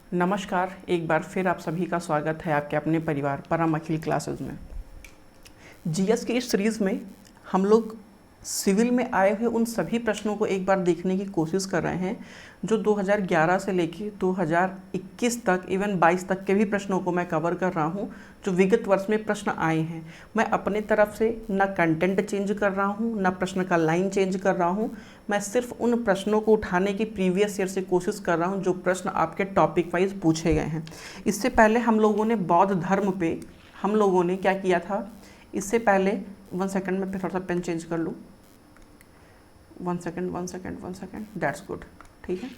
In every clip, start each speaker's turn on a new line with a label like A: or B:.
A: नमस्कार, एक बार फिर आप सभी का स्वागत है आपके अपने परिवार परम अखिल क्लासेस में। जीएस की इस सीरीज़ में हम लोग सिविल में आए हुए उन सभी प्रश्नों को एक बार देखने की कोशिश कर रहे हैं जो 2011 से लेके 2021 तक इवन 22 तक के भी प्रश्नों को मैं कवर कर रहा हूं जो विगत वर्ष में प्रश्न आए हैं। मैं अपने तरफ से ना कंटेंट चेंज कर रहा हूं ना प्रश्न का लाइन चेंज कर रहा हूं। मैं सिर्फ उन प्रश्नों को उठाने की प्रीवियस ईयर से कोशिश कर रहा हूं जो प्रश्न आपके टॉपिक वाइज पूछे गए हैं। इससे पहले हम लोगों ने बौद्ध धर्म पे हम लोगों ने क्या किया था, इससे पहले 1 सेकंड में थोड़ा सा पेन चेंज कर लूँ। 1 सेकंड, दैट्स गुड। ठीक है,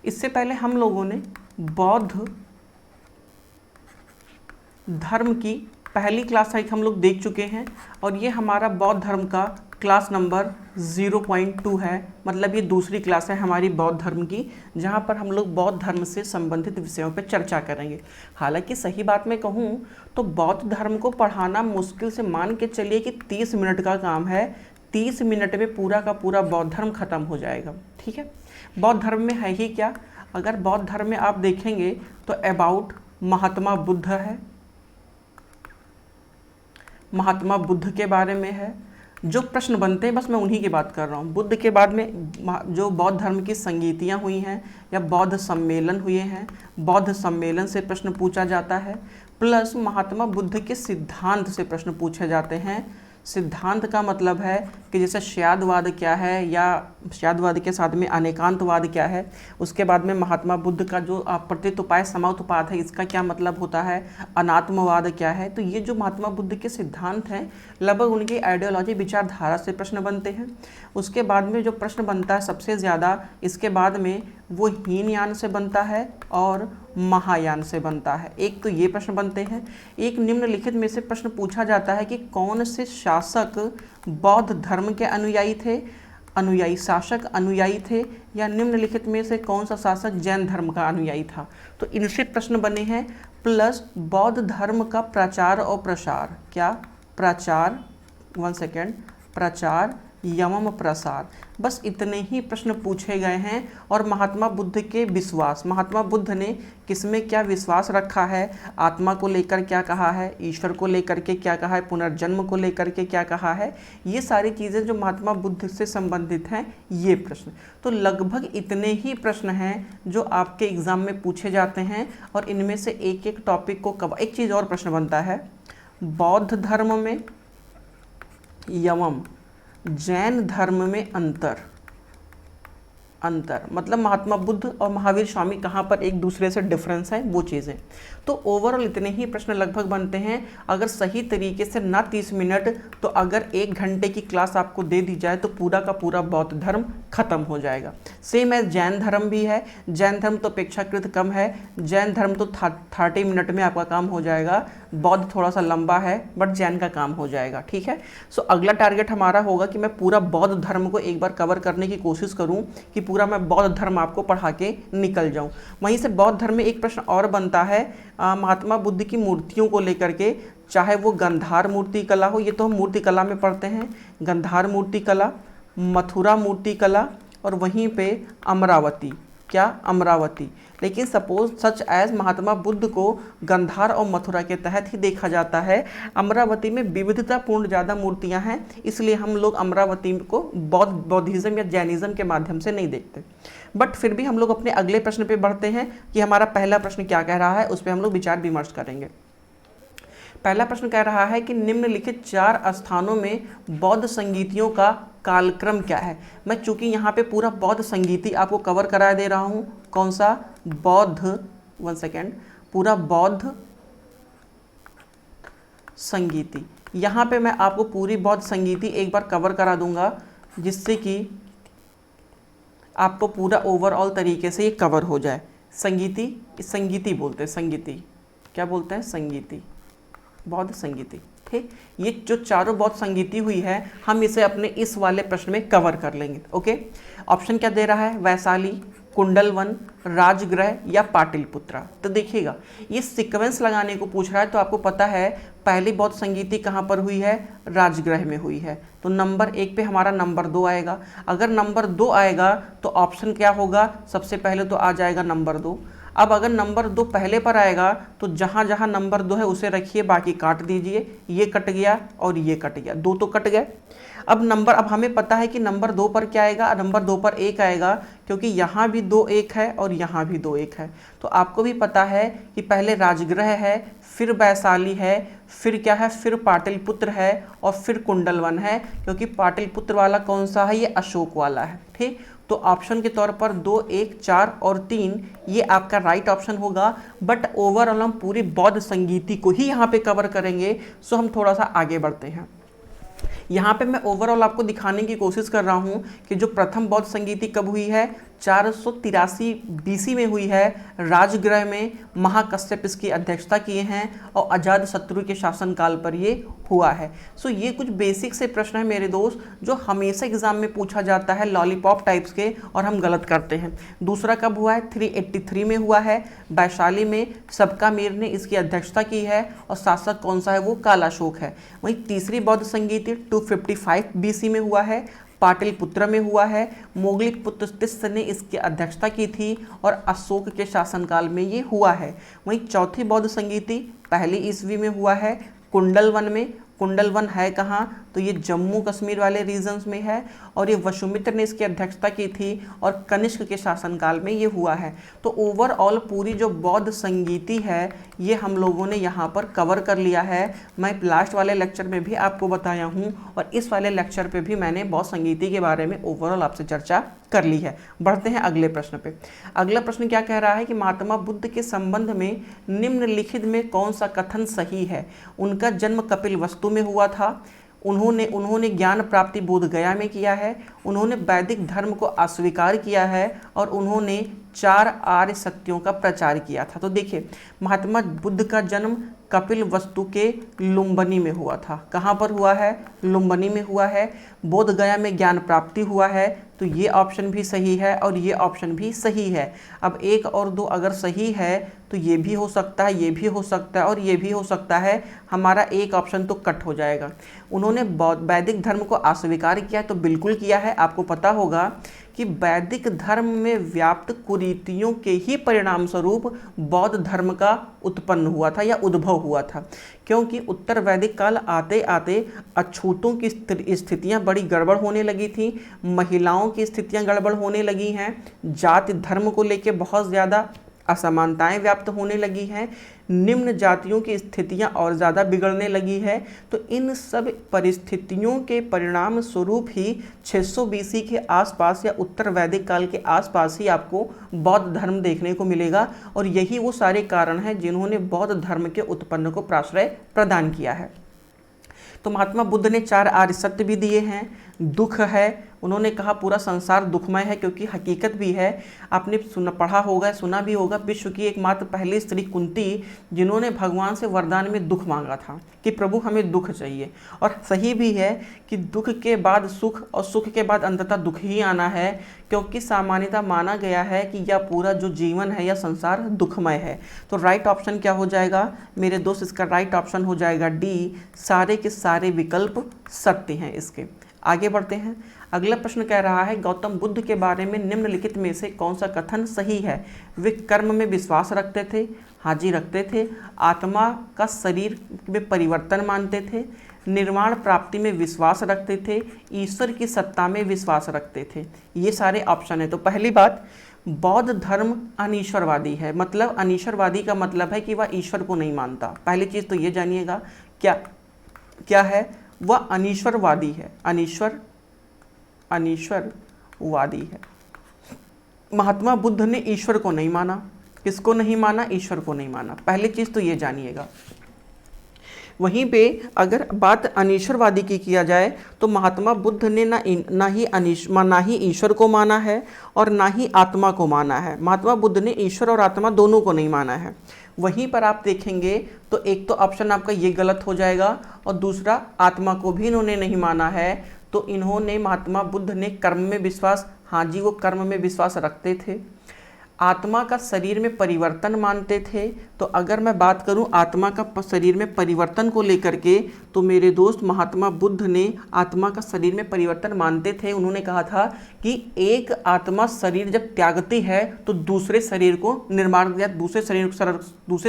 A: इससे पहले हम लोगों ने बौद्ध धर्म की पहली क्लास हम लोग देख चुके हैं और ये हमारा बौद्ध धर्म का क्लास नंबर 0.2 है। मतलब ये दूसरी क्लास है हमारी बौद्ध धर्म की, जहाँ पर हम लोग बौद्ध धर्म से संबंधित विषयों पर चर्चा करेंगे। हालांकि सही बात मैं कहूँ तो बौद्ध धर्म को पढ़ाना मुश्किल से मान के चलिए कि 30 मिनट का काम है। 30 मिनट में पूरा का पूरा बौद्ध धर्म खत्म हो जाएगा। ठीक है, बौद्ध धर्म में है ही क्या, अगर बौद्ध धर्म में आप देखेंगे तो अबाउट महात्मा बुद्ध है, महात्मा बुद्ध के बारे में है। जो प्रश्न बनते हैं बस मैं उन्हीं की बात कर रहा हूँ। बुद्ध के बाद में जो बौद्ध धर्म की संगीतियाँ हुई हैं या बौद्ध सम्मेलन हुए हैं, बौद्ध सम्मेलन से प्रश्न पूछा जाता है। प्लस महात्मा बुद्ध के सिद्धांत से प्रश्न पूछे जाते हैं। सिद्धांत का मतलब है कि जैसे श्यादवाद क्या है या श्यादवाद के साथ में अनेकांतवाद क्या है। उसके बाद में महात्मा बुद्ध का जो प्रतीतोपाय समोत्पाद है, इसका क्या मतलब होता है, अनात्मवाद क्या है। तो ये जो महात्मा बुद्ध के सिद्धांत हैं लगभग उनकी आइडियोलॉजी विचारधारा से प्रश्न बनते हैं। उसके बाद में जो प्रश्न बनता है सबसे ज़्यादा इसके बाद में वो हीनयान से बनता है और महायान से बनता है। एक तो ये प्रश्न बनते हैं। एक निम्नलिखित में से प्रश्न पूछा जाता है कि कौन से शासक बौद्ध धर्म के शासक अनुयायी थे या निम्नलिखित में से कौन सा शासक जैन धर्म का अनुयायी था। तो इनसे प्रश्न बने हैं। प्लस बौद्ध धर्म का प्रचार और प्रसार, क्या प्रचार, 1 सेकेंड, प्रचार एवं प्रसार, बस इतने ही प्रश्न पूछे गए हैं। और महात्मा बुद्ध के विश्वास, महात्मा बुद्ध ने किसमें क्या विश्वास रखा है, आत्मा को लेकर क्या कहा है, ईश्वर को लेकर के क्या कहा है, पुनर्जन्म को लेकर के क्या कहा है, ये सारी चीज़ें जो महात्मा बुद्ध से संबंधित हैं ये प्रश्न। तो लगभग इतने ही प्रश्न हैं जो आपके एग्ज़ाम में पूछे जाते हैं और इनमें से एक एक टॉपिक को कवर। एक चीज़ और प्रश्न बनता है, बौद्ध धर्म में एवं जैन धर्म में अंतर मतलब महात्मा बुद्ध और महावीर स्वामी कहाँ पर एक दूसरे से डिफरेंस है, वो चीज़ें। तो ओवरऑल इतने ही प्रश्न लगभग बनते हैं। अगर सही तरीके से ना 30 मिनट तो अगर 1 घंटे की क्लास आपको दे दी जाए तो पूरा का पूरा बौद्ध धर्म खत्म हो जाएगा। सेम एज जैन धर्म भी है। जैन धर्म तो अपेक्षाकृत कम है, जैन धर्म तो 30 मिनट में आपका काम हो जाएगा। बौद्ध थोड़ा सा लंबा है बट जैन का काम हो जाएगा। ठीक है, सो अगला टारगेट हमारा होगा कि मैं पूरा बौद्ध धर्म को एक बार कवर करने की कोशिश करूं कि पूरा मैं बौद्ध धर्म आपको पढ़ा के निकल जाऊं। वहीं से बौद्ध धर्म में एक प्रश्न और बनता है महात्मा बुद्ध की मूर्तियों को लेकर के, चाहे वो गंधार मूर्ति कला हो, ये तो हम मूर्ति कला में पढ़ते हैं, गंधार मूर्ति कला, मथुरा मूर्ति कला और वहीं पे अमरावती, क्या अमरावती। लेकिन suppose such as Mahatma Buddha को गंधार और मथुरा के तहत ही देखा जाता है। अमरावती में विविधतापूर्ण ज़्यादा मूर्तियां हैं, इसलिए हम लोग अमरावती को बौद्धिज्म या जैनिज्म के माध्यम से नहीं देखते। बट फिर भी हम लोग अपने अगले प्रश्न पे बढ़ते हैं कि हमारा पहला प्रश्न क्या कह रहा है, उस पर हम लोग विचार विमर्श करेंगे। पहला प्रश्न कह रहा है कि निम्नलिखित 4 स्थानों में बौद्ध संगीतियों का कालक्रम क्या है। मैं चूंकि यहाँ पे पूरा बौद्ध संगीति आपको कवर करा दे रहा हूँ, कौन सा, बौद्ध, 1 सेकेंड, पूरा बौद्ध संगीति। यहाँ पे मैं आपको पूरी बौद्ध संगीति एक बार कवर करा दूंगा जिससे कि आपको पूरा ओवरऑल तरीके से ये कवर हो जाए। संगीति बोलते हैं, संगीति क्या बोलते हैं, संगीति, बौद्ध संगीति। ठीक, ये जो चारों बौद्ध संगीति हुई है हम इसे अपने इस वाले प्रश्न में कवर कर लेंगे। ओके, ऑप्शन क्या दे रहा है, वैशाली, कुंडलवन, राजगृह या पाटलिपुत्रा। तो देखिएगा ये सीक्वेंस लगाने को पूछ रहा है, तो आपको पता है पहली बौद्ध संगीति कहाँ पर हुई है, राजगृह में हुई है। तो नंबर 1 पे हमारा नंबर 2 आएगा। अगर नंबर 2 आएगा तो ऑप्शन क्या होगा, सबसे पहले तो आ जाएगा नंबर 2। अब अगर नंबर 2 पहले पर आएगा तो जहाँ जहाँ नंबर 2 है उसे रखिए, बाकी काट दीजिए। ये कट गया और ये कट गया, 2 तो कट गए। अब हमें पता है कि नंबर 2 पर क्या आएगा, नंबर 2 पर 1 आएगा, क्योंकि यहाँ भी 2 1 है और यहाँ भी 2 1 है। तो आपको भी पता है कि पहले राजगृह है, फिर वैशाली है, फिर क्या है, फिर पाटलिपुत्र है और फिर कुंडलवन है, क्योंकि पाटलिपुत्र वाला कौन सा है, ये अशोक वाला है। ठीक, तो ऑप्शन के तौर पर 2 1 4 और 3 ये आपका राइट ऑप्शन होगा। बट ओवरऑल हम पूरी बौद्ध संगीति को ही यहाँ पे कवर करेंगे, सो हम थोड़ा सा आगे बढ़ते हैं। यहाँ पे मैं ओवरऑल आपको दिखाने की कोशिश कर रहा हूँ कि जो प्रथम बौद्ध संगीति कब हुई है, 483 BC में हुई है। राजगृह में महाकश्यप इसकी अध्यक्षता किए हैं और अजातशत्रु के शासनकाल पर ये हुआ है। सो ये कुछ बेसिक से प्रश्न है मेरे दोस्त, जो हमेशा एग्जाम में पूछा जाता है लॉलीपॉप टाइप्स के, और हम गलत करते हैं। दूसरा कब हुआ है, 383 में हुआ है। वैशाली में सबका मीर ने इसकी अध्यक्षता की है और शासक कौन सा है, वो कालाशोक है। वहीं तीसरी बौद्ध संगीति 255 BC में हुआ है, पाटलिपुत्र में हुआ है। मोगली पुत्र तिस्स ने इसकी अध्यक्षता की थी और अशोक के शासनकाल में ये हुआ है। वहीं चौथी बौद्ध संगीति 1ली ईस्वी में हुआ है, कुंडलवन में। कुंडलवन है कहाँ, तो ये जम्मू कश्मीर वाले रीजन्स में है और ये वसुमित्र ने इसकी अध्यक्षता की थी और कनिष्क के शासनकाल में ये हुआ है। तो ओवरऑल पूरी जो बौद्ध संगीति है ये हम लोगों ने यहाँ पर कवर कर लिया है। मैं लास्ट वाले लेक्चर में भी आपको बताया हूँ और इस वाले लेक्चर पे भी मैंने बौद्ध संगीति के बारे में ओवरऑल आपसे चर्चा कर ली है। बढ़ते हैं अगले प्रश्न पे। अगला प्रश्न क्या कह रहा है कि महात्मा बुद्ध के संबंध में निम्नलिखित में कौन सा कथन सही है। उनका जन्म कपिलवस्तु में हुआ था, उन्होंने ज्ञान प्राप्ति बोध गया में किया है, उन्होंने वैदिक धर्म को अस्वीकार किया है और उन्होंने 4 आर्य सत्यों का प्रचार किया था। तो देखिए, महात्मा बुद्ध का जन्म कपिलवस्तु के लुम्बिनी में हुआ था। कहाँ पर हुआ है, लुम्बिनी में हुआ है। बोध गया में ज्ञान प्राप्ति हुआ है, तो ये ऑप्शन भी सही है और ये ऑप्शन भी सही है। अब 1 और 2 अगर सही है तो ये भी हो सकता है, ये भी हो सकता है और ये भी हो सकता है। हमारा एक ऑप्शन तो कट हो जाएगा। उन्होंने वैदिक धर्म को अस्वीकार किया, तो बिल्कुल किया है। आपको पता होगा कि वैदिक धर्म में व्याप्त कुरीतियों के ही परिणाम स्वरूप बौद्ध धर्म का उत्पन्न हुआ था या उद्भव हुआ था, क्योंकि उत्तर वैदिक काल आते आते अछूतों की स्थितियां बड़ी गड़बड़ होने लगी थी, महिलाओं की स्थितियां गड़बड़ होने लगी हैं, जाति धर्म को लेकर बहुत ज़्यादा असमानताएं व्याप्त होने लगी हैं, निम्न जातियों की स्थितियां और ज़्यादा बिगड़ने लगी है। तो इन सब परिस्थितियों के परिणाम स्वरूप ही 600 BC के आसपास या उत्तर वैदिक काल के आसपास ही आपको बौद्ध धर्म देखने को मिलेगा और यही वो सारे कारण हैं जिन्होंने बौद्ध धर्म के उत्पन्न को प्रश्रय प्रदान किया है। तो महात्मा बुद्ध ने 4 आर्य सत्य भी दिए हैं। दुख है, उन्होंने कहा पूरा संसार दुखमय है, क्योंकि हकीकत भी है। आपने पढ़ा होगा, सुना भी होगा, विश्व की एकमात्र पहली स्त्री कुंती जिन्होंने भगवान से वरदान में दुख मांगा था कि प्रभु हमें दुख चाहिए। और सही भी है कि दुख के बाद सुख और सुख के बाद अंततः दुख ही आना है, क्योंकि सामान्यतः माना गया है कि यह पूरा जो जीवन है, यह संसार दुखमय है। तो राइट ऑप्शन क्या हो जाएगा मेरे दोस्त, इसका राइट ऑप्शन हो जाएगा डी, सारे के सारे विकल्प सत्य हैं इसके। आगे बढ़ते हैं। अगला प्रश्न कह रहा है गौतम बुद्ध के बारे में निम्नलिखित में से कौन सा कथन सही है। वे कर्म में विश्वास रखते थे, हाजी रखते थे, आत्मा का शरीर में परिवर्तन मानते थे, निर्वाण प्राप्ति में विश्वास रखते थे, ईश्वर की सत्ता में विश्वास रखते थे। ये सारे ऑप्शन है। तो पहली बात, बौद्ध धर्म अनीश्वरवादी है। मतलब अनीश्वरवादी का मतलब है कि वह ईश्वर को नहीं मानता। पहली चीज़ तो ये जानिएगा क्या है, वह अनीश्वरवादी है। अनीश्वरवादी है। महात्मा बुद्ध ने ईश्वर को नहीं माना। किसको नहीं माना, ईश्वर को नहीं माना। पहली चीज़ तो ये जानिएगा। वहीं पे अगर बात अनीश्वरवादी की किया जाए तो महात्मा बुद्ध ने ना ही ईश्वर को माना है और ना ही आत्मा को माना है। महात्मा बुद्ध ने ईश्वर और आत्मा दोनों को नहीं माना है। वहीं पर आप देखेंगे तो एक तो ऑप्शन आपका ये गलत हो जाएगा और दूसरा आत्मा को भी इन्होंने नहीं माना है। तो इन्होंने, महात्मा बुद्ध ने कर्म में विश्वास, हाँ जी वो कर्म में विश्वास रखते थे। आत्मा का शरीर में परिवर्तन मानते थे। तो अगर मैं बात करूं आत्मा का शरीर में परिवर्तन को लेकर के, तो मेरे दोस्त महात्मा बुद्ध ने आत्मा का शरीर में परिवर्तन मानते थे। उन्होंने कहा था कि एक आत्मा शरीर जब त्यागती है तो दूसरे शरीर को निर्माण या दूसरे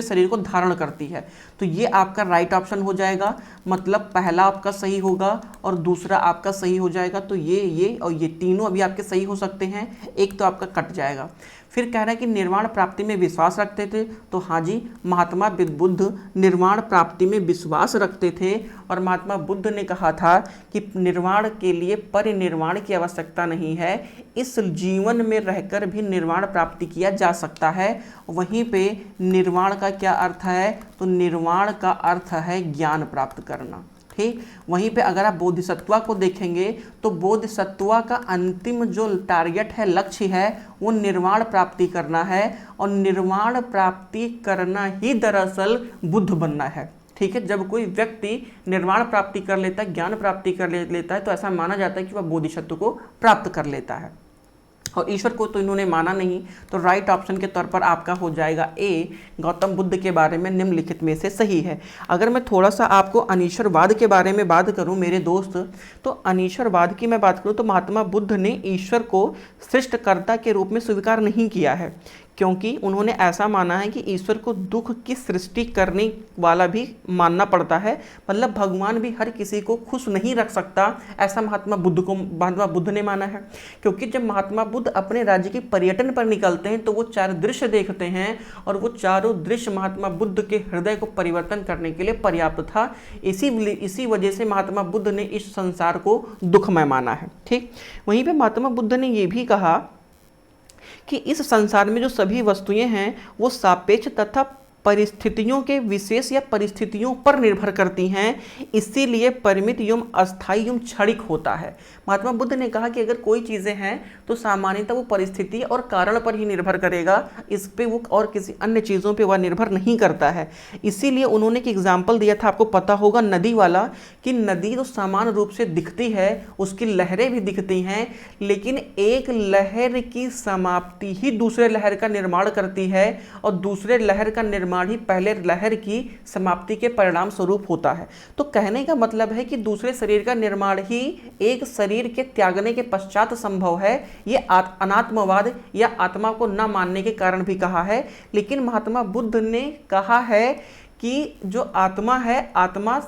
A: शरीर को धारण करती है। तो ये आपका राइट ऑप्शन हो जाएगा, मतलब पहला आपका सही होगा और दूसरा आपका सही हो जाएगा। तो ये और ये तीनों अभी आपके सही हो सकते हैं, एक तो आपका कट जाएगा। फिर कह रहा है कि निर्वाण प्राप्ति में विश्वास रखते थे। तो हाँ जी, महात्मा बुद्ध निर्वाण प्राप्ति में विश्वास रखते थे और महात्मा बुद्ध ने कहा था कि निर्वाण के लिए परिनिर्वाण की आवश्यकता नहीं है, इस जीवन में रहकर भी निर्वाण प्राप्ति किया जा सकता है। वहीं पे निर्वाण का क्या अर्थ है, तो निर्वाण का अर्थ है ज्ञान प्राप्त करना। ठीक, वहीं पे अगर आप बोधिसत्वा को देखेंगे तो बोधिसत्वा का अंतिम जो टारगेट है, लक्ष्य है, वो निर्वाण प्राप्ति करना है और निर्वाण प्राप्ति करना ही दरअसल बुद्ध बनना है। ठीक है, जब कोई व्यक्ति निर्वाण प्राप्ति कर लेता है, ज्ञान प्राप्ति कर लेता है, तो ऐसा माना जाता है कि वह बोधिसत्व को प्राप्त कर लेता है। और ईश्वर को तो इन्होंने माना नहीं, तो राइट ऑप्शन के तौर पर आपका हो जाएगा ए, गौतम बुद्ध के बारे में निम्नलिखित में से सही है। अगर मैं थोड़ा सा आपको अनीश्वरवाद के बारे में बात करूं मेरे दोस्त, तो अनीश्वरवाद की मैं बात करूं तो महात्मा बुद्ध ने ईश्वर को सृष्टिकर्ता के रूप में स्वीकार नहीं किया है, क्योंकि उन्होंने ऐसा माना है कि ईश्वर को दुख की सृष्टि करने वाला भी मानना पड़ता है, मतलब भगवान भी हर किसी को खुश नहीं रख सकता, ऐसा महात्मा बुद्ध ने माना है। क्योंकि जब महात्मा बुद्ध अपने राज्य की पर्यटन पर निकलते हैं तो वो 4 दृश्य देखते हैं और वो चारों दृश्य महात्मा बुद्ध के हृदय को परिवर्तन करने के लिए पर्याप्त था। इसी वजह से महात्मा बुद्ध ने इस संसार को दुखमय माना है। ठीक, वहीं पर महात्मा बुद्ध ने ये भी कहा कि इस संसार में जो सभी वस्तुएं हैं वो सापेक्ष तथा परिस्थितियों के विशेष या परिस्थितियों पर निर्भर करती हैं, इसीलिए परिमित एवं अस्थायी एवं क्षणिक होता है। महात्मा बुद्ध ने कहा कि अगर कोई चीज़ें हैं तो सामान्यतः वो परिस्थिति और कारण पर ही निर्भर करेगा, इस पे वो और किसी अन्य चीज़ों पे वह निर्भर नहीं करता है। इसीलिए उन्होंने एक एग्जाम्पल दिया था, आपको पता होगा, नदी वाला, कि नदी तो समान रूप से दिखती है, उसकी लहरें भी दिखती हैं, लेकिन एक लहर की समाप्ति ही दूसरे लहर का निर्माण करती है और दूसरे लहर का निर्माण ही पहले लहर की समाप्ति के परिणाम स्वरूप होता है। तो कहने का मतलब है कि दूसरे शरीर का निर्माण ही एक शरीर के त्यागने के पश्चात संभव है। ये अनात्मवाद या आत्मा को न मानने के कारण भी कहा है। लेकिन महात्मा बुद्ध ने कहा है कि जो आत्मा है, आत्मा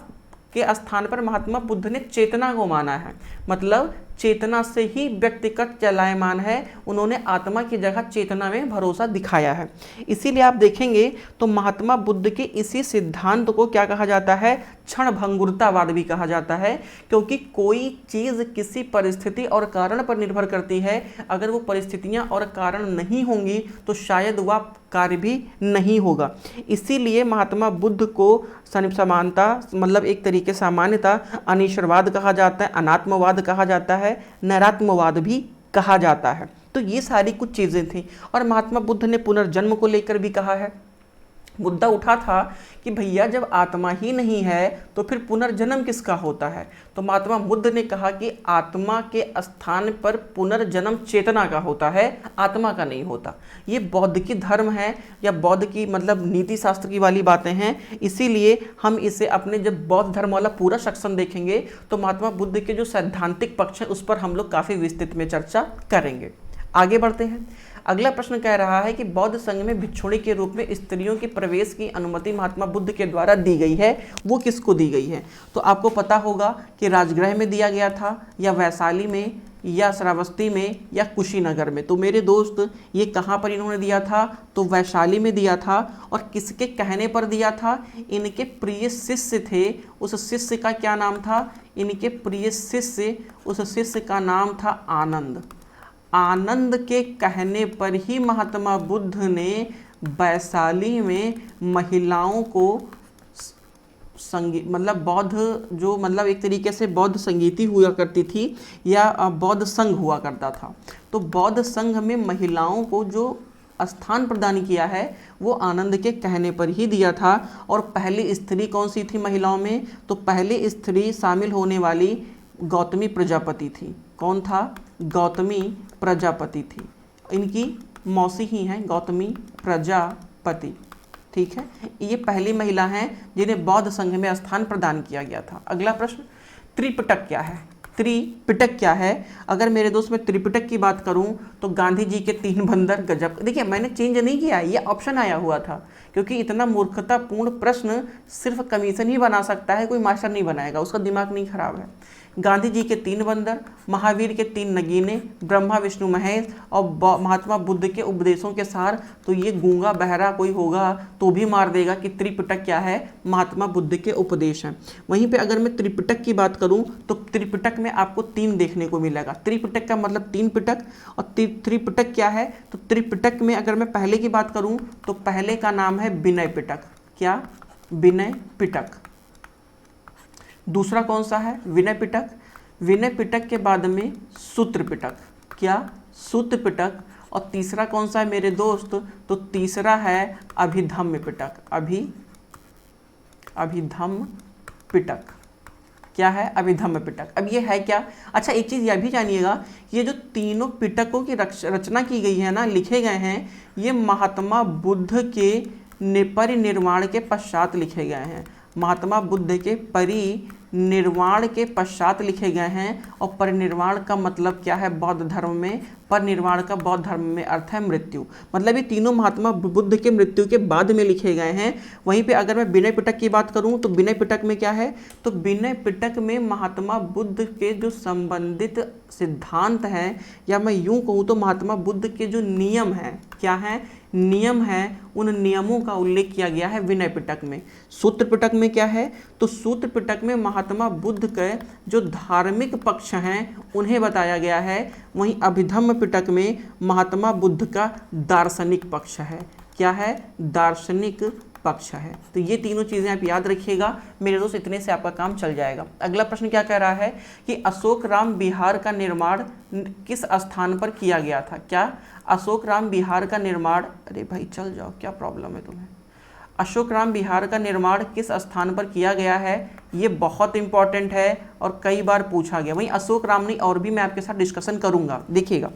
A: के स्थान पर महात्मा बुद्ध ने चेतना को माना है, मतलब चेतना से ही व्यक्तिगत चलायमान है। उन्होंने आत्मा की जगह चेतना में भरोसा दिखाया है। इसीलिए आप देखेंगे तो महात्मा बुद्ध के इसी सिद्धांत को क्या कहा जाता है, क्षण भंगुरतावाद भी कहा जाता है, क्योंकि कोई चीज़ किसी परिस्थिति और कारण पर निर्भर करती है। अगर वो परिस्थितियां और कारण नहीं होंगी तो शायद वह कार्य भी नहीं होगा। इसीलिए महात्मा बुद्ध को समानता, मतलब एक तरीके सामान्यता अनीश्वरवाद कहा जाता है, अनात्मवाद कहा जाता है, नैरात्मवाद भी कहा जाता है। तो ये सारी कुछ चीज़ें थी। और महात्मा बुद्ध ने पुनर्जन्म को लेकर भी कहा है। मुद्दा उठा था कि भैया जब आत्मा ही नहीं है तो फिर पुनर्जन्म किसका होता है। तो महात्मा बुद्ध ने कहा कि आत्मा के स्थान पर पुनर्जन्म चेतना का होता है, आत्मा का नहीं होता। ये बौद्ध की धर्म है या बौद्ध की मतलब नीति शास्त्र की वाली बातें हैं। इसीलिए हम इसे अपने जब बौद्ध धर्म वाला पूरा सेक्शन देखेंगे तो महात्मा बुद्ध के जो सैद्धांतिक पक्ष है उस पर हम लोग काफ़ी विस्तृत में चर्चा करेंगे। आगे बढ़ते हैं। अगला प्रश्न कह रहा है कि बौद्ध संघ में भिक्षुणी के रूप में स्त्रियों के प्रवेश की अनुमति महात्मा बुद्ध के द्वारा दी गई है, वो किसको दी गई है। तो आपको पता होगा कि राजगृह में दिया गया था या वैशाली में या श्रावस्ती में या कुशीनगर में। तो मेरे दोस्त ये कहाँ पर इन्होंने दिया था, तो वैशाली में दिया था। और किसके कहने पर दिया था, इनके प्रिय शिष्य थे, उस शिष्य का क्या नाम था, इनके प्रिय शिष्य, उस शिष्य का नाम था आनंद। आनंद के कहने पर ही महात्मा बुद्ध ने वैशाली में महिलाओं को संगीत, मतलब बौद्ध जो मतलब एक तरीके से बौद्ध संगीति हुआ करती थी या बौद्ध संघ हुआ करता था, तो बौद्ध संघ में महिलाओं को जो स्थान प्रदान किया है वो आनंद के कहने पर ही दिया था। और पहली स्त्री कौन सी थी महिलाओं में, तो पहली स्त्री शामिल होने वाली गौतमी प्रजापति थी। कौन था, गौतमी प्रजापति थी। इनकी मौसी ही हैं, गौतमी प्रजापति। ठीक है, ये पहली महिला हैं जिन्हें बौद्ध संघ में स्थान प्रदान किया गया था। अगला प्रश्न, त्रिपिटक क्या है? त्रिपिटक क्या है? अगर मेरे दोस्त मैं त्रिपिटक की बात करूं तो गांधी जी के 3 बंदर, गजब। देखिए मैंने चेंज नहीं किया, ये ऑप्शन आया हुआ था, क्योंकि इतना मूर्खतापूर्ण प्रश्न सिर्फ कमीशन ही बना सकता है, कोई मास्टर नहीं बनाएगा, उसका दिमाग नहीं खराब है। गांधी जी के 3 बंदर, महावीर के 3 नगीने, ब्रह्मा विष्णु महेश और महात्मा बुद्ध के उपदेशों के सार। तो ये गूंगा बहरा कोई होगा तो भी मार देगा कि त्रिपिटक क्या है? महात्मा बुद्ध के उपदेश हैं। वहीं पे अगर मैं त्रिपिटक की बात करूं तो त्रिपिटक में आपको 3 देखने को मिलेगा। त्रिपिटक का मतलब 3 पिटक, और त्रिपिटक क्या है? तो त्रिपिटक में अगर मैं पहले की बात करूं तो पहले का नाम है विनय पिटक। क्या? विनय पिटक। दूसरा कौन सा है? विनय पिटक। विनय पिटक के बाद में सूत्र पिटक। क्या? सूत्र पिटक। और तीसरा कौन सा है मेरे दोस्त? तो तीसरा है अभिधम्म पिटक। अभिधम्म पिटक। क्या है? अभिधम्म पिटक। अब ये है क्या? अच्छा एक चीज़ यह भी जानिएगा, ये जो तीनों पिटकों की रचना की गई है ना, लिखे गए हैं, ये महात्मा बुद्ध के परिनिर्वाण के पश्चात लिखे गए हैं। महात्मा बुद्ध के परिनिर्वाण के पश्चात लिखे गए हैं। और परिनिर्वाण का मतलब क्या है बौद्ध धर्म में? परिनिर्वाण का बौद्ध धर्म में अर्थ है मृत्यु। मतलब ये तीनों महात्मा बुद्ध के मृत्यु के बाद में लिखे गए हैं। वहीं पे अगर मैं विनय पिटक की बात करूं तो विनय पिटक में क्या है? तो विनय पिटक में महात्मा बुद्ध के जो संबंधित सिद्धांत हैं, या मैं यूं कहूँ तो महात्मा बुद्ध के जो नियम हैं, क्या हैं? नियम हैं, उन नियमों का उल्लेख किया गया है विनय पिटक में। सूत्र पिटक में क्या है? तो सूत्र पिटक में महात्मा बुद्ध के जो धार्मिक पक्ष हैं उन्हें बताया गया है। वहीं अभिधम्म पिटक में महात्मा बुद्ध का दार्शनिक पक्ष है। क्या है? दार्शनिक पक्ष है। तो ये तीनों चीज़ें आप याद रखिएगा मेरे दोस्त, इतने से आपका काम चल जाएगा। अगला प्रश्न क्या कह रहा है कि अशोकराम विहार का निर्माण किस स्थान पर किया गया था? क्या? अशोकराम विहार का निर्माण, अरे भाई चल जाओ, क्या प्रॉब्लम है तुम्हें? अशोकराम विहार का निर्माण किस स्थान पर किया गया है? ये बहुत इंपॉर्टेंट है और कई बार पूछा गया। वहीं अशोकराम नहीं, और भी मैं आपके साथ डिस्कशन करूंगा, देखिएगा।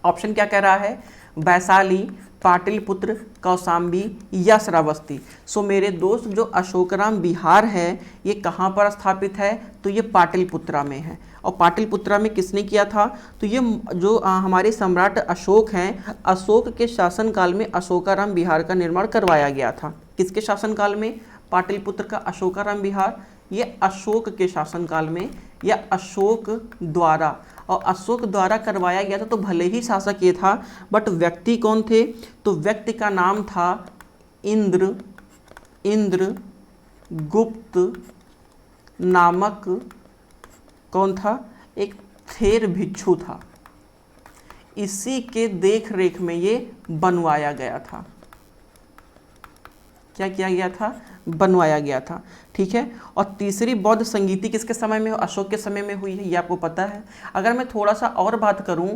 A: ऑप्शन क्या कह रहा है? वैशाली, पाटलिपुत्र, कौशाम्बी या श्रावस्ती। सो मेरे दोस्त जो अशोकराम विहार है ये कहाँ पर स्थापित है? तो ये पाटलिपुत्रा में है। और पाटलिपुत्रा में किसने किया था? तो ये जो हमारे सम्राट अशोक हैं, अशोक के शासनकाल में अशोकाराम विहार का निर्माण करवाया गया था। किसके शासनकाल में? पाटलिपुत्र का अशोकाराम विहार, ये अशोक के शासनकाल में, या अशोक द्वारा। और अशोक द्वारा करवाया गया था, तो भले ही शासक ये था, बट व्यक्ति कौन थे? तो व्यक्ति का नाम था इंद्रगुप्त नामक, कौन था? एक थेर भिक्षु था। इसी के देख रेख में ये बनवाया गया था। क्या किया गया था? बनवाया गया था। ठीक है। और तीसरी बौद्ध संगीति किसके समय में? अशोक के समय में हुई है, ये आपको पता है। अगर मैं थोड़ा सा और बात करूं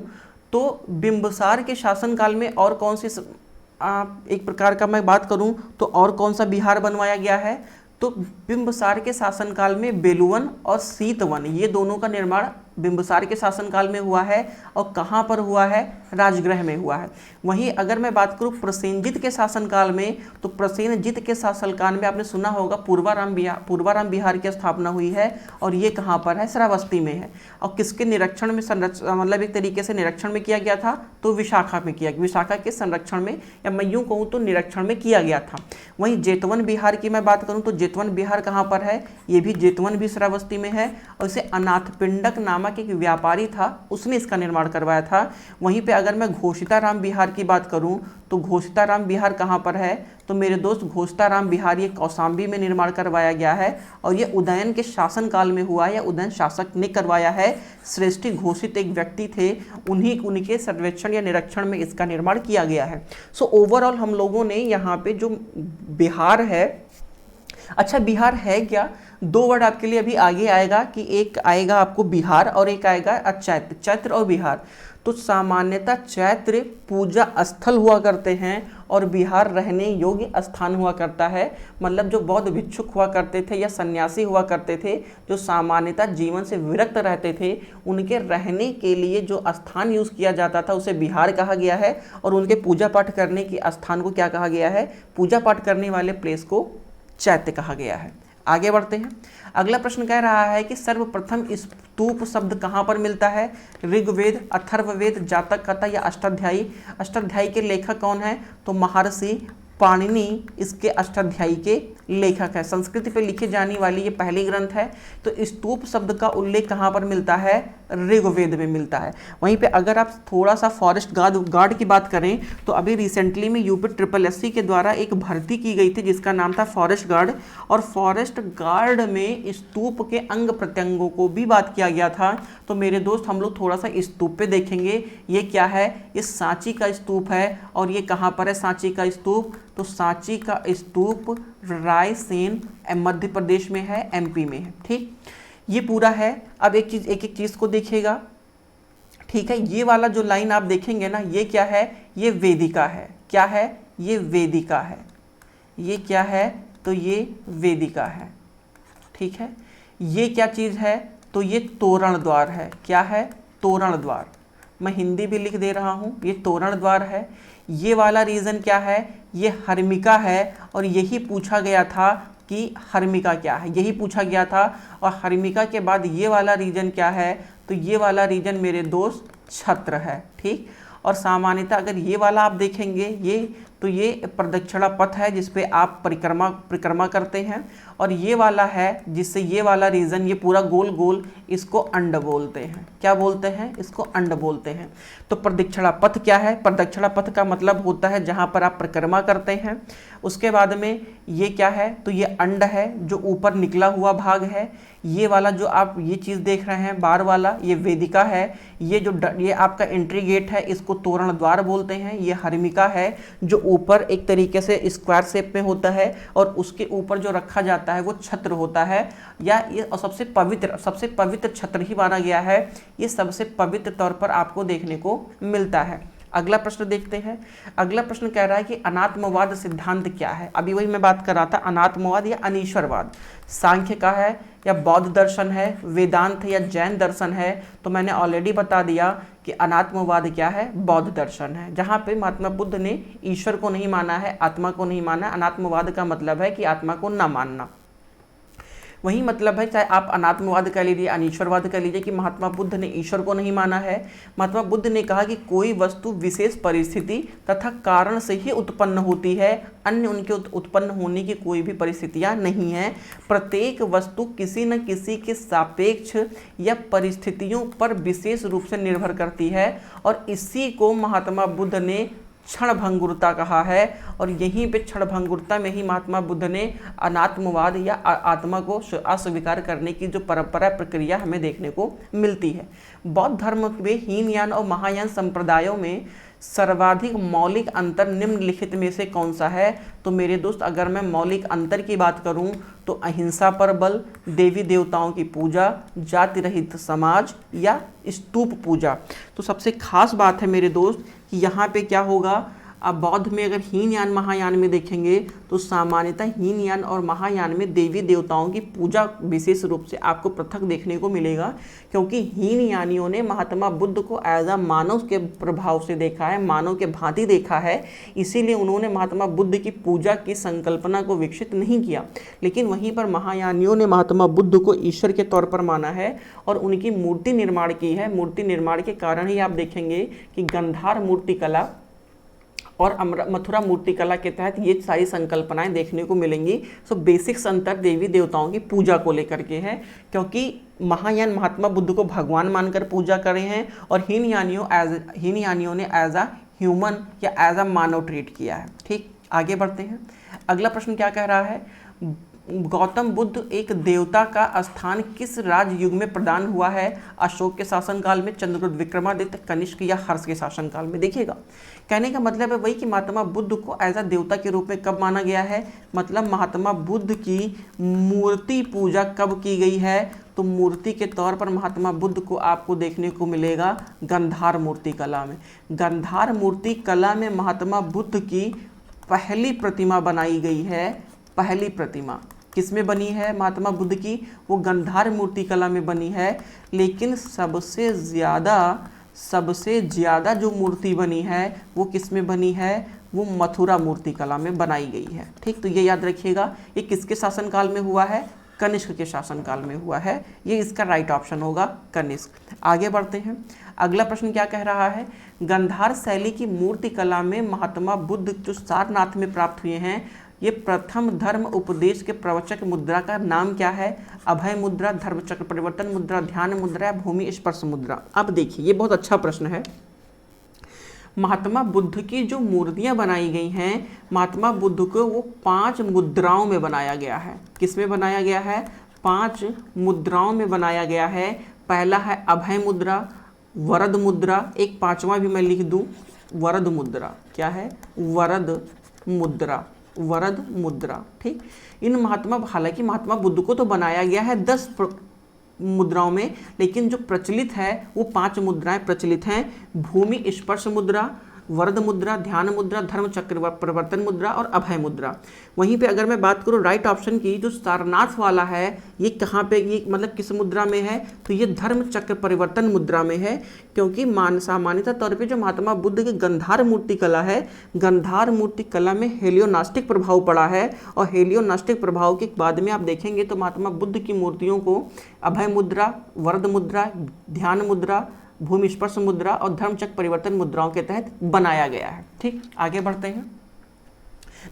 A: तो बिंबिसार के शासनकाल में और कौन सी एक प्रकार का मैं बात करूं तो और कौन सा विहार बनवाया गया है? तो बिंबिसार के शासनकाल में बेलुवन और सीतवन, ये दोनों का निर्माण बिंबिसार के शासनकाल में हुआ है। और कहाँ पर हुआ है? राजगृह में हुआ है। वहीं अगर मैं बात करूँ प्रसेनजित के शासनकाल में, तो प्रसेनजित के शासनकाल में आपने सुना होगा पूर्वाराम विहार की स्थापना हुई है। और ये कहाँ पर है? श्रावस्ती में है। और किसके निरीक्षण में मतलब एक तरीके से निरीक्षण में किया गया था? तो विशाखा में किया, विशाखा के संरक्षण में, या मैं यूँ कहूँ तो निरीक्षण में किया गया था। वहीं जेतवन बिहार की मैं बात करूँ तो जेतवन बिहार कहाँ पर है? ये भी जेतवन भी श्रावस्ती में है। और इसे अनाथपिंडक नामक एक व्यापारी था, उसने इसका निर्माण करवाया था। वहीं पे अगर मैं घोषिताराम विहार की बात करूं तो घोषिताराम विहार कहाँ पर है? तो मेरे दोस्त घोषिताराम विहार ये कौशाम्बी में निर्माण करवाया गया है। और ये उदयन के शासनकाल में हुआ है, या उदयन शासक ने करवाया है। श्रेष्ठी घोषित एक व्यक्ति थे, उनके सर्वेक्षण या निरीक्षण में इसका निर्माण किया गया है। सो ओवरऑल हम लोगों ने यहाँ पे जो बिहार है, अच्छा बिहार है क्या? 2 वर्ड आपके लिए अभी आगे आएगा कि एक आएगा आपको बिहार और एक आएगा चैत्र, चैत्र और बिहार। तो सामान्यतः चैत्र पूजा स्थल हुआ करते हैं और विहार रहने योग्य स्थान हुआ करता है। मतलब जो बौद्ध भिक्षुक हुआ करते थे या सन्यासी हुआ करते थे, जो सामान्यतः जीवन से विरक्त रहते थे, उनके रहने के लिए जो स्थान यूज़ किया जाता था उसे विहार कहा गया है, और उनके पूजा पाठ करने के स्थान को क्या कहा गया है? पूजा पाठ करने वाले प्लेस को चैत्य कहा गया है। आगे बढ़ते हैं। अगला प्रश्न कह रहा है कि सर्वप्रथम स्तूप शब्द कहाँ पर मिलता है? ऋग्वेद, अथर्ववेद, जातक कथा या अष्टाध्यायी? अष्टाध्यायी के लेखक कौन है? तो महर्षि पाणिनि इसके अष्टाध्यायी के लेखक है। संस्कृत पे लिखी जाने वाली ये पहली ग्रंथ है। तो स्तूप शब्द का उल्लेख कहाँ पर मिलता है? ऋग्वेद में मिलता है। वहीं पे अगर आप थोड़ा सा फॉरेस्ट गार्ड की बात करें तो अभी रिसेंटली में यूपी SSSC के द्वारा एक भर्ती की गई थी जिसका नाम था फॉरेस्ट गार्ड, और फॉरेस्ट गार्ड में स्तूप के अंग प्रत्यंगों को भी बात किया गया था। तो मेरे दोस्त हम लोग थोड़ा सा स्तूप पे देखेंगे। ये क्या है? ये सांची का स्तूप है। और ये कहाँ पर है सांची का स्तूप? तो सांची का स्तूप रायसेन मध्य प्रदेश में है, MP में है। ठीक, ये पूरा है। अब एक एक चीज़ को देखिएगा। ठीक है, ये वाला जो लाइन आप देखेंगे ना, ये क्या है? ये वेदिका है। क्या है? ये वेदिका है। ये क्या है? तो ये वेदिका है। ठीक है, ये क्या चीज़ है? तो ये तोरण द्वार है। क्या है? तोरण द्वार। मैं हिंदी भी लिख दे रहा हूँ, ये तोरण द्वार है। ये वाला रीजन क्या है? ये हर्मिका है। और यही पूछा गया था कि हर्मिका क्या है, यही पूछा गया था। और हर्मिका के बाद ये वाला रीजन क्या है? तो ये वाला रीजन मेरे दोस्त छत्र है। ठीक, और सामान्यतः अगर ये वाला आप देखेंगे, ये तो ये प्रदक्षिणा पथ है जिसपे आप परिक्रमा करते हैं। और ये वाला है जिससे ये वाला रीजन, ये पूरा गोल गोल, इसको अंड बोलते हैं। क्या बोलते हैं? इसको अंड बोलते हैं। तो प्रदक्षिणा पथ क्या है? प्रदक्षिणा पथ का मतलब होता है जहाँ पर आप परिक्रमा करते हैं। उसके बाद में ये क्या है? तो ये अंड है जो ऊपर निकला हुआ भाग है। ये वाला जो आप ये चीज़ देख रहे हैं बार वाला, ये वेदिका है। ये आपका एंट्री गेट है, इसको तोरण द्वार बोलते हैं। ये हर्मिका है जो ऊपर एक तरीके से स्क्वायर शेप में होता है, और उसके ऊपर जो रखा जाता है वो छत्र होता है, या ये सबसे पवित्र छत्र ही माना गया है। ये सबसे पवित्र तौर पर आपको देखने को मिलता है। अगला प्रश्न देखते हैं। अगला प्रश्न कह रहा है कि अनात्मवाद सिद्धांत क्या है? अभी वही मैं बात कर रहा था, अनात्मवाद या अनीश्वरवाद सांख्य का है या बौद्ध दर्शन है, वेदांत है या जैन दर्शन है? तो मैंने ऑलरेडी बता दिया कि अनात्मवाद क्या है? बौद्ध दर्शन है, जहाँ पे महात्मा बुद्ध ने ईश्वर को नहीं माना है, आत्मा को नहीं माना। अनात्मवाद का मतलब है कि आत्मा को ना मानना। वही मतलब है, चाहे आप अनात्मवाद कह लीजिए, अनीश्वरवाद कह लीजिए, कि महात्मा बुद्ध ने ईश्वर को नहीं माना है। महात्मा बुद्ध ने कहा कि कोई वस्तु विशेष परिस्थिति तथा कारण से ही उत्पन्न होती है, अन्य उनके उत्पन्न होने की कोई भी परिस्थितियां नहीं है। प्रत्येक वस्तु किसी न किसी के सापेक्ष या परिस्थितियों पर विशेष रूप से निर्भर करती है, और इसी को महात्मा बुद्ध ने क्षणभंगुरता कहा है। और यहीं पे क्षणभंगुरता में ही महात्मा बुद्ध ने अनात्मवाद या आत्मा को अस्वीकार करने की जो परंपरा प्रक्रिया हमें देखने को मिलती है। बौद्ध धर्म में हीनयान और महायान संप्रदायों में सर्वाधिक मौलिक अंतर निम्नलिखित में से कौन सा है? तो मेरे दोस्त अगर मैं मौलिक अंतर की बात करूं तो अहिंसा पर बल, देवी देवताओं की पूजा, जाति रहित समाज या स्तूप पूजा। तो सबसे खास बात है मेरे दोस्त कि यहाँ पे क्या होगा, अब बौद्ध में अगर हीनयान महायान में देखेंगे तो सामान्यतः हीनयान और महायान में देवी देवताओं की पूजा विशेष रूप से आपको पृथक देखने को मिलेगा, क्योंकि हीनयानियों ने महात्मा बुद्ध को एज अ मानव के प्रभाव से देखा है, मानव के भांति देखा है, इसीलिए उन्होंने महात्मा बुद्ध की पूजा की संकल्पना को विकसित नहीं किया। लेकिन वहीं पर महायानियों ने महात्मा बुद्ध को ईश्वर के तौर पर माना है और उनकी मूर्ति निर्माण की है। मूर्ति निर्माण के कारण ही आप देखेंगे कि गंधार मूर्तिकला और मथुरा मूर्तिकला के तहत ये सारी संकल्पनाएं देखने को मिलेंगी। सो बेसिक्स अंतर देवी देवताओं की पूजा को लेकर के है, क्योंकि महायान महात्मा बुद्ध को भगवान मानकर पूजा कर रहे हैं और हीनयानियों ने एज अ ह्यूमन या एज अ मानव ट्रीट किया है। ठीक, आगे बढ़ते हैं। अगला प्रश्न क्या कह रहा है? गौतम बुद्ध एक देवता का स्थान किस राजयुग में प्रदान हुआ है? अशोक के शासनकाल में, चंद्रगुप्त विक्रमादित्य, कनिष्क या हर्ष के शासनकाल में? देखिएगा, कहने का मतलब है वही कि महात्मा बुद्ध को एज अ देवता के रूप में कब माना गया है, मतलब महात्मा बुद्ध की मूर्ति पूजा कब की गई है? तो मूर्ति के तौर पर महात्मा बुद्ध को आपको देखने को मिलेगा गंधार मूर्ति कला में। गंधार मूर्ति कला में महात्मा बुद्ध की पहली प्रतिमा बनाई गई है। पहली प्रतिमा किसमें बनी है महात्मा बुद्ध की? वो गंधार मूर्ति कला में बनी है। लेकिन सबसे ज़्यादा जो मूर्ति बनी है वो किस में बनी है? वो मथुरा मूर्ति कला में बनाई गई है। ठीक, तो ये याद रखिएगा। ये किसके शासनकाल में हुआ है? कनिष्क के शासनकाल में हुआ है। ये इसका राइट ऑप्शन होगा, कनिष्क। आगे बढ़ते हैं। अगला प्रश्न क्या कह रहा है? गांधार शैली की मूर्ति कला में महात्मा बुद्ध जो सारनाथ में प्राप्त हुए हैं, ये प्रथम धर्म उपदेश के प्रवचक मुद्रा का नाम क्या है? अभय मुद्रा, धर्म चक्र परिवर्तन मुद्रा, ध्यान मुद्रा, भूमि स्पर्श मुद्रा। अब देखिए, ये बहुत अच्छा प्रश्न है। महात्मा बुद्ध की जो मूर्तियां बनाई गई हैं, महात्मा बुद्ध को वो 5 मुद्राओं में बनाया गया है। किस में बनाया गया है? 5 मुद्राओं में बनाया गया है। पहला है अभय मुद्रा, वरद मुद्रा, एक 5वां भी मैं लिख दूं, वरद मुद्रा। क्या है? वरद मुद्रा, वरद मुद्रा। ठीक, इन हालांकि महात्मा बुद्ध को तो बनाया गया है 10 मुद्राओं में, लेकिन जो प्रचलित है वो 5 मुद्राएं प्रचलित हैं। भूमि स्पर्श मुद्रा, वरद मुद्रा, ध्यान मुद्रा, धर्म चक्र परिवर्तन मुद्रा और अभय मुद्रा। वहीं पे अगर मैं बात करूँ राइट ऑप्शन की, जो सारनाथ वाला है ये कहाँ पे, ये मतलब किस मुद्रा में है? तो ये धर्म चक्र परिवर्तन मुद्रा में है। क्योंकि सामान्यतः तौर पे जो महात्मा बुद्ध की गंधार मूर्ति कला है, गंधार मूर्ति कला में हेलियोनास्टिक प्रभाव पड़ा है, और हेलियोनास्टिक प्रभाव के बाद में आप देखेंगे तो महात्मा बुद्ध की मूर्तियों को अभय मुद्रा, वरद मुद्रा, ध्यान मुद्रा, भूमि स्पर्श मुद्रा और धर्मचक्र परिवर्तन मुद्राओं के तहत बनाया गया है। ठीक, आगे बढ़ते हैं।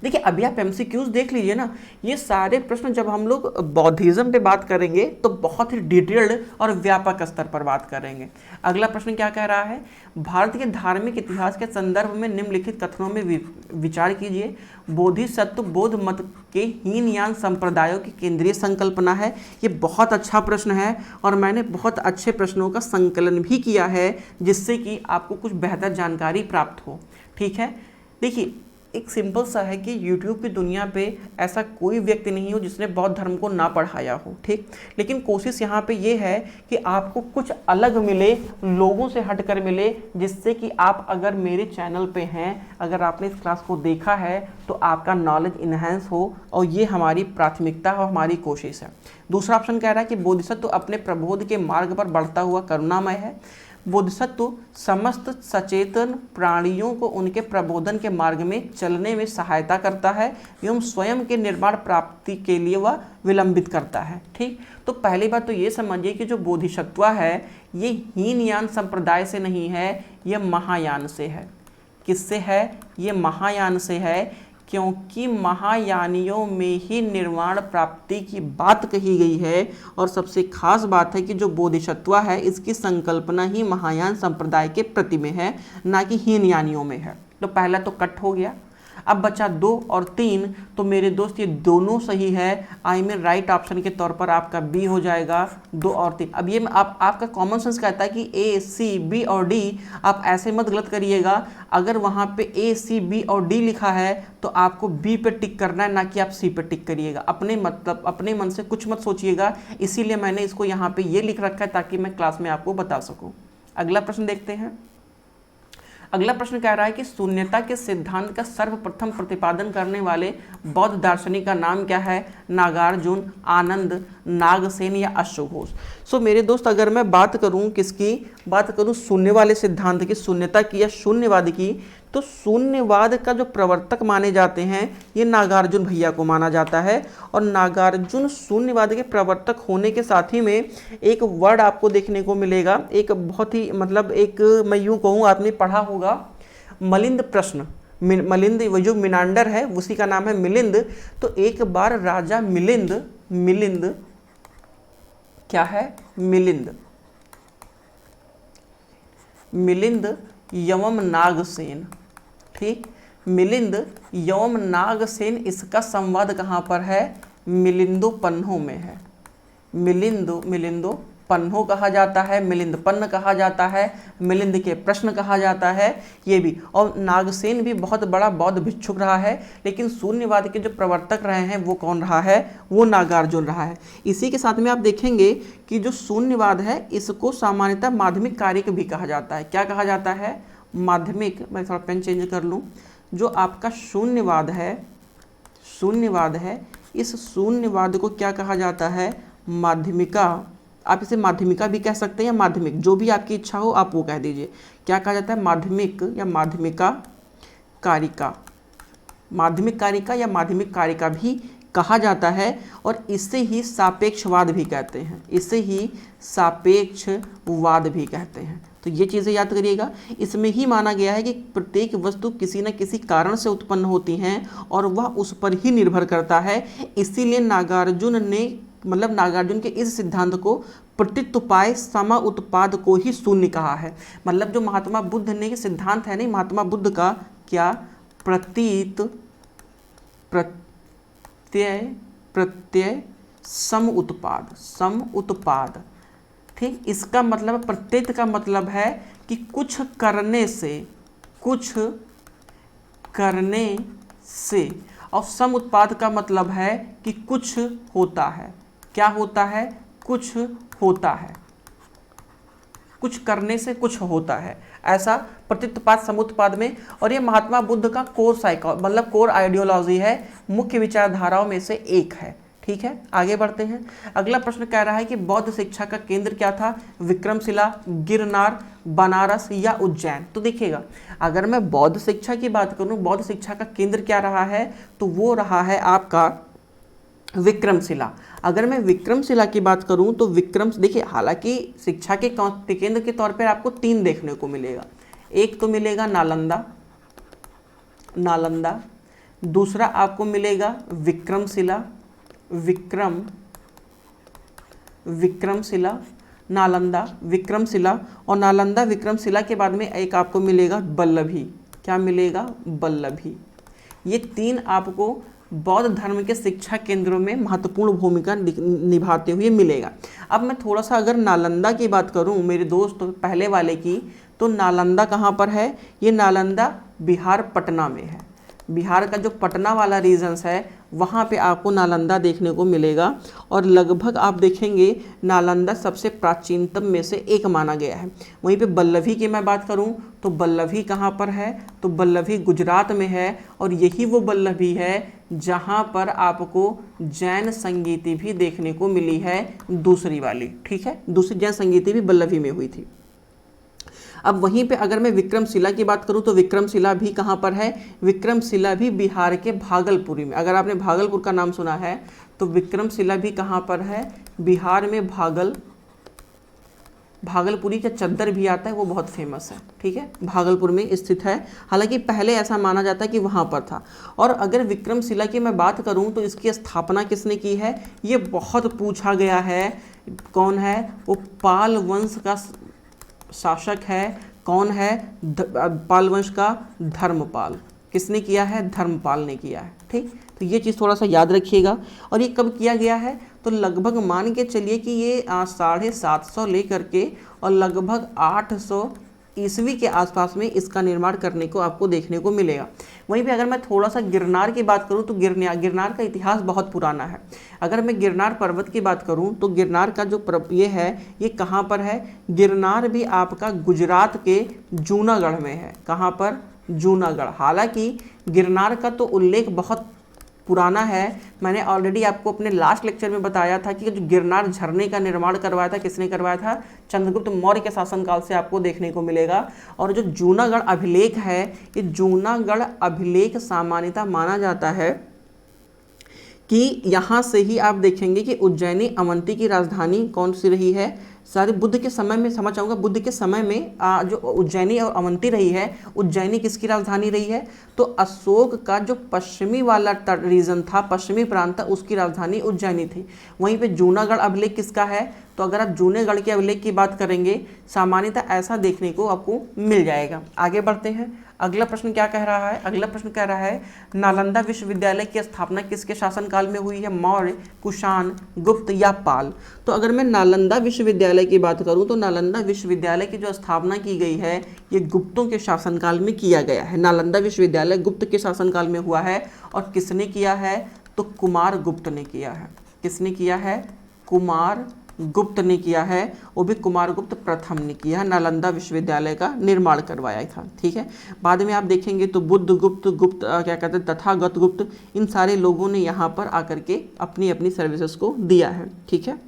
A: देखिए, अभी आप एमसीक्यूज देख लीजिए ना, ये सारे प्रश्न जब हम लोग बौद्धिज्म पे बात करेंगे तो बहुत ही डिटेल्ड और व्यापक स्तर पर बात करेंगे। अगला प्रश्न क्या कह रहा है? भारत के धार्मिक इतिहास के संदर्भ में निम्नलिखित कथनों में विचार कीजिए। बोधिसत्व बौद्ध मत के हीनयान संप्रदायों की केंद्रीय संकल्पना है। ये बहुत अच्छा प्रश्न है और मैंने बहुत अच्छे प्रश्नों का संकलन भी किया है, जिससे कि आपको कुछ बेहतर जानकारी प्राप्त हो। ठीक है, देखिए, एक सिंपल सा है कि YouTube की दुनिया पे ऐसा कोई व्यक्ति नहीं हो जिसने बौद्ध धर्म को ना पढ़ाया हो। ठीक, लेकिन कोशिश यहाँ पे ये है कि आपको कुछ अलग मिले, लोगों से हटकर मिले, जिससे कि आप अगर मेरे चैनल पे हैं, अगर आपने इस क्लास को देखा है तो आपका नॉलेज इन्हेंस हो, और ये हमारी प्राथमिकता और हमारी कोशिश है। दूसरा ऑप्शन कह रहा है कि बोधिसत्व अपने प्रबोध के मार्ग पर बढ़ता हुआ करुणामय है। बोधिसत्व समस्त सचेतन प्राणियों को उनके प्रबोधन के मार्ग में चलने में सहायता करता है एवं स्वयं के निर्माण प्राप्ति के लिए वह विलंबित करता है। ठीक, तो पहली बात तो ये समझिए कि जो बोधिसत्व है ये हीनयान संप्रदाय से नहीं है, ये महायान से है। किससे है? ये महायान से है, क्योंकि महायानियों में ही निर्वाण प्राप्ति की बात कही गई है। और सबसे खास बात है कि जो बोधिसत्व है इसकी संकल्पना ही महायान संप्रदाय के प्रति में है, ना कि हीनयानियों में है। तो पहला तो कट हो गया। अब बचा 2 और 3, तो मेरे दोस्त ये दोनों सही है। आई मीन राइट ऑप्शन के तौर पर आपका बी हो जाएगा, 2 और 3। अब ये आपका कॉमन सेंस कहता है कि ए, सी, बी और डी, आप ऐसे मत गलत करिएगा। अगर वहाँ पे ए, सी, बी और डी लिखा है तो आपको बी पे टिक करना है, ना कि आप सी पे टिक करिएगा। अपने मन से कुछ मत सोचिएगा, इसीलिए मैंने इसको यहाँ पे ये लिख रखा है ताकि मैं क्लास में आपको बता सकूँ। अगला प्रश्न देखते हैं। अगला प्रश्न कह रहा है कि शून्यता के सिद्धांत का सर्वप्रथम प्रतिपादन करने वाले बौद्ध दार्शनिक का नाम क्या है? नागार्जुन, आनंद, नागसेन या अश्वघोष। सो मेरे दोस्त, अगर मैं बात करूं किसकी बात करूं, शून्य वाले सिद्धांत की, शून्यता की या शून्यवाद की, तो शून्यवाद का जो प्रवर्तक माने जाते हैं ये नागार्जुन भैया को माना जाता है। और नागार्जुन शून्यवाद के प्रवर्तक होने के साथ ही में एक वर्ड आपको देखने को मिलेगा, एक बहुत ही मतलब एक मैं यूँ कहूँ आपने पढ़ा होगा मलिंद प्रश्न। मिलिंद, वो जो मिनांडर है उसी का नाम है मिलिंद। तो एक बार राजा मिलिंद क्या है? मिलिंद यवम नागसेन। ठीक, मिलिंद यवम नागसेन, इसका संवाद कहाँ पर है? मिलिंदोपन्हों में है। मिलिंदोपन्हों कहा जाता है, मिलिंदपन्न कहा जाता है, मिलिंद के प्रश्न कहा जाता है, ये भी। और नागसेन भी बहुत बड़ा बौद्ध भिक्षुक रहा है, लेकिन शून्यवाद के जो प्रवर्तक रहे हैं वो कौन रहा है, वो नागार्जुन रहा है। इसी के साथ में आप देखेंगे कि जो शून्यवाद है इसको सामान्यतः माध्यमिक कार्य भी कहा जाता है। क्या कहा जाता है, माध्यमिक। मैं थोड़ा पेन चेंज कर लूँ। जो आपका शून्यवाद है, इस शून्यवाद को क्या कहा जाता है, माध्यमिका। आप इसे माध्यमिका भी कह सकते हैं या माध्यमिक, जो भी आपकी इच्छा हो आप वो कह दीजिए। क्या कहा जाता है, माध्यमिक या माध्यमिका कारिका, माध्यमिक कारिका या माध्यमिक कारिका भी कहा जाता है। और इसे ही सापेक्षवाद भी कहते हैं, इसे ही सापेक्षवाद भी कहते हैं। तो ये चीज़ें याद करिएगा। इसमें ही माना गया है कि प्रत्येक वस्तु किसी न किसी कारण से उत्पन्न होती हैं और वह उस पर ही निर्भर करता है। इसीलिए नागार्जुन के इस सिद्धांत को प्रतीतोपाय सम उत्पाद को ही शून्य कहा है। मतलब जो महात्मा बुद्ध ने सिद्धांत है, नहीं, महात्मा बुद्ध का क्या, प्रत्यय सम उत्पाद। ठीक, इसका मतलब प्रत्येक का मतलब है कि कुछ करने से, और सम उत्पाद का मतलब है कि कुछ होता है। क्या होता है, कुछ होता है, कुछ करने से कुछ होता है, ऐसा प्रतीतोपाद समुत्पाद में। और ये महात्मा बुद्ध का कोर आइडियोलॉजी है, मुख्य विचारधाराओं में से एक है। ठीक है, आगे बढ़ते हैं। अगला प्रश्न कह रहा है कि बौद्ध शिक्षा का केंद्र क्या था, विक्रमशिला, गिरनार, बनारस या उज्जैन। तो देखिएगा, अगर मैं बौद्ध शिक्षा की बात करूं, बौद्ध शिक्षा का केंद्र क्या रहा है, तो वो रहा है आपका विक्रमशिला। अगर मैं विक्रमशिला की बात करूं तो देखिए, हालांकि शिक्षा के केंद्र के तौर पर आपको 3 देखने को मिलेगा। एक तो मिलेगा नालंदा, दूसरा आपको मिलेगा विक्रमशिला, नालंदा विक्रमशिला, और नालंदा विक्रमशिला के बाद में एक आपको मिलेगा बल्लभी। क्या मिलेगा, बल्लभी। ये 3 आपको बौद्ध धर्म के शिक्षा केंद्रों में महत्वपूर्ण भूमिका निभाते हुए मिलेगा। अब मैं थोड़ा सा अगर नालंदा की बात करूं मेरे दोस्त पहले वाले की, तो नालंदा कहाँ पर है, ये नालंदा बिहार पटना में है। बिहार का जो पटना वाला रीजन्स है वहाँ पे आपको नालंदा देखने को मिलेगा। और लगभग आप देखेंगे नालंदा सबसे प्राचीनतम में से एक माना गया है। वहीं पे बल्लभी की मैं बात करूँ तो बल्लभी कहाँ पर है, तो बल्लभी गुजरात में है। और यही वो बल्लभी है जहाँ पर आपको जैन संगीति भी देखने को मिली है, दूसरी वाली। ठीक है, दूसरी जैन संगीति भी बल्लभी में हुई थी। अब वहीं पे अगर मैं विक्रमशिला की बात करूं तो विक्रमशिला भी कहाँ पर है, विक्रमशिला भी बिहार के भागलपुरी में। अगर आपने भागलपुर का नाम सुना है तो विक्रमशिला भी कहाँ पर है, बिहार में। भागलपुरी का चद्दर भी आता है, वो बहुत फेमस है। ठीक है, भागलपुर में स्थित है। हालांकि पहले ऐसा माना जाता है कि वहाँ पर था। और अगर विक्रमशिला की मैं बात करूँ तो इसकी स्थापना किसने की है, ये बहुत पूछा गया है। कौन है वो, पाल वंश का शासक है। कौन है, पाल वंश का धर्मपाल। किसने किया है, धर्मपाल ने किया है। ठीक, तो ये चीज़ थोड़ा सा याद रखिएगा। और ये कब किया गया है, तो लगभग मान के चलिए कि ये 750 लेकर के और लगभग 800 ईस्वी के आसपास में इसका निर्माण करने को आपको देखने को मिलेगा। वहीं पे अगर मैं थोड़ा सा गिरनार की बात करूं तो गिरनार का इतिहास बहुत पुराना है। अगर मैं गिरनार पर्वत की बात करूं तो गिरनार का जो ये है ये कहाँ पर है, गिरनार भी आपका गुजरात के जूनागढ़ में है। कहाँ पर, जूनागढ़। हालांकि गिरनार का तो उल्लेख बहुत पुराना है। मैंने ऑलरेडी आपको अपने लास्ट लेक्चर में बताया था कि जो गिरनार झरने का निर्माण करवाया था, किसने करवाया था, चंद्रगुप्त मौर्य के शासनकाल से आपको देखने को मिलेगा। और जो जूनागढ़ अभिलेख है, ये जूनागढ़ अभिलेख सामान्यतः माना जाता है कि यहाँ से ही आप देखेंगे कि उज्जैनी अवंती की राजधानी कौन सी रही है। सारे बुद्ध के समय में समझ आऊँगा, बुद्ध के समय में जो उज्जैनी और अवंती रही है, उज्जैनी किसकी राजधानी रही है, तो अशोक का जो पश्चिमी वाला रीजन था, पश्चिमी प्रांत था, उसकी राजधानी उज्जैनी थी। वहीं पे जूनागढ़ अभिलेख किसका है, तो अगर आप जूनागढ़ के अभिलेख की बात करेंगे सामान्यतः ऐसा देखने को आपको मिल जाएगा। आगे बढ़ते हैं। अगला प्रश्न क्या कह रहा है, अगला प्रश्न कह रहा है नालंदा विश्वविद्यालय की स्थापना किसके शासनकाल में हुई है, मौर्य, कुषाण, गुप्त या पाल। तो अगर मैं नालंदा विश्वविद्यालय की बात करूं तो नालंदा विश्वविद्यालय की जो स्थापना की गई है ये गुप्तों के शासनकाल में किया गया है। नालंदा विश्वविद्यालय गुप्त के शासनकाल में हुआ है और किसने किया है, तो कुमार गुप्त ने किया है। किसने किया है, कुमार गुप्त ने किया है, वो भी कुमार गुप्त प्रथम ने किया है, नालंदा विश्वविद्यालय का निर्माण करवाया था। ठीक है, बाद में आप देखेंगे तो बुद्ध गुप्त, क्या कहते हैं तथागत गुप्त, इन सारे लोगों ने यहाँ पर आकर के अपनी अपनी सर्विसेज को दिया है। ठीक है,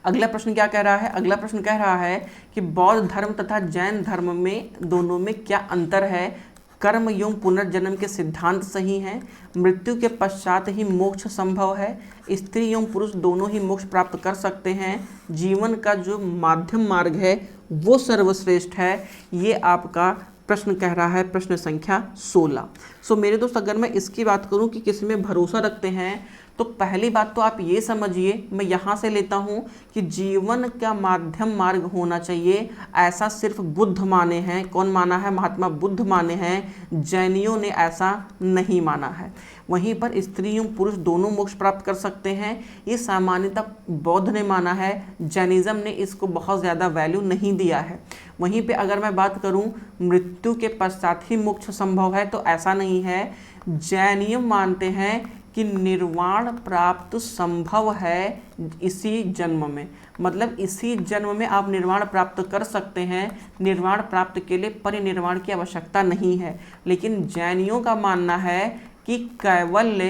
A: अगला प्रश्न क्या कह रहा है, अगला प्रश्न कह रहा है कि बौद्ध धर्म तथा जैन धर्म में दोनों में क्या अंतर है, कर्म एवं पुनर्जन्म के सिद्धांत सही हैं, मृत्यु के पश्चात ही मोक्ष संभव है, स्त्री एवं पुरुष दोनों ही मोक्ष प्राप्त कर सकते हैं, जीवन का जो माध्यम मार्ग है वो सर्वश्रेष्ठ है। ये आपका प्रश्न कह रहा है, प्रश्न संख्या 16। सो मेरे दोस्त अगर मैं इसकी बात करूं कि किस में भरोसा रखते हैं, तो पहली बात तो आप ये समझिए, मैं यहाँ से लेता हूँ कि जीवन का माध्यम मार्ग होना चाहिए, ऐसा सिर्फ बुद्ध माने हैं। कौन माना है, महात्मा बुद्ध माने हैं, जैनियों ने ऐसा नहीं माना है। वहीं पर स्त्री एवं पुरुष दोनों मोक्ष प्राप्त कर सकते हैं, ये सामान्यतः बौद्ध ने माना है, जैनिज्म ने इसको बहुत ज़्यादा वैल्यू नहीं दिया है। वहीं पे अगर मैं बात करूं मृत्यु के पश्चात ही मोक्ष संभव है, तो ऐसा नहीं है। जैनियम मानते हैं कि निर्वाण प्राप्त संभव है इसी जन्म में, मतलब इसी जन्म में आप निर्वाण प्राप्त कर सकते हैं। निर्वाण प्राप्त के लिए परिनिर्वाण की आवश्यकता नहीं है। लेकिन जैनियों का मानना है कि कैवल्य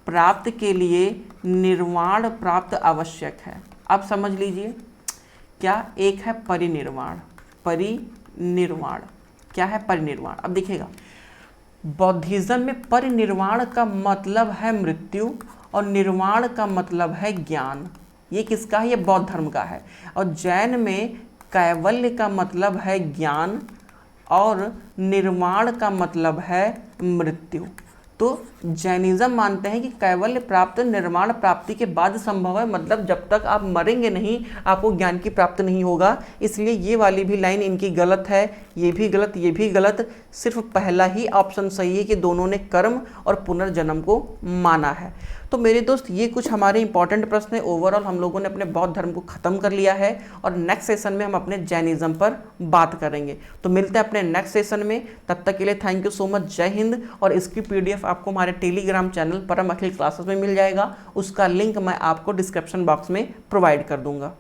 A: प्राप्त के लिए निर्वाण प्राप्त आवश्यक है। अब समझ लीजिए क्या, एक है परिनिर्वाण, परिनिर्वाण क्या है, परिनिर्वाण। अब देखिएगा बौद्धिज्म में परिनिर्वाण का मतलब है मृत्यु और निर्वाण का मतलब है ज्ञान। ये किसका है, ये बौद्ध धर्म का है। और जैन में कैवल्य का मतलब है ज्ञान और निर्वाण का मतलब है मृत्यु। तो जैनिज्म मानते हैं कि कैवल्य प्राप्त निर्वाण प्राप्ति के बाद संभव है, मतलब जब तक आप मरेंगे नहीं आपको ज्ञान की प्राप्ति नहीं होगा। इसलिए ये वाली भी लाइन इनकी गलत है, ये भी गलत, ये भी गलत। सिर्फ पहला ही ऑप्शन सही है कि दोनों ने कर्म और पुनर्जन्म को माना है। तो मेरे दोस्त ये कुछ हमारे इंपॉर्टेंट प्रश्न है। ओवरऑल हम लोगों ने अपने बौद्ध धर्म को खत्म कर लिया है और नेक्स्ट सेशन में हम अपने जैनिज्म पर बात करेंगे। तो मिलते हैं अपने नेक्स्ट सेशन में, तब तक के लिए थैंक यू सो मच, जय हिंद। और इसकी PDF आपको हमारे टेलीग्राम चैनल परम अखिल क्लासेस में मिल जाएगा, उसका लिंक मैं आपको डिस्क्रिप्शन बॉक्स में प्रोवाइड कर दूंगा।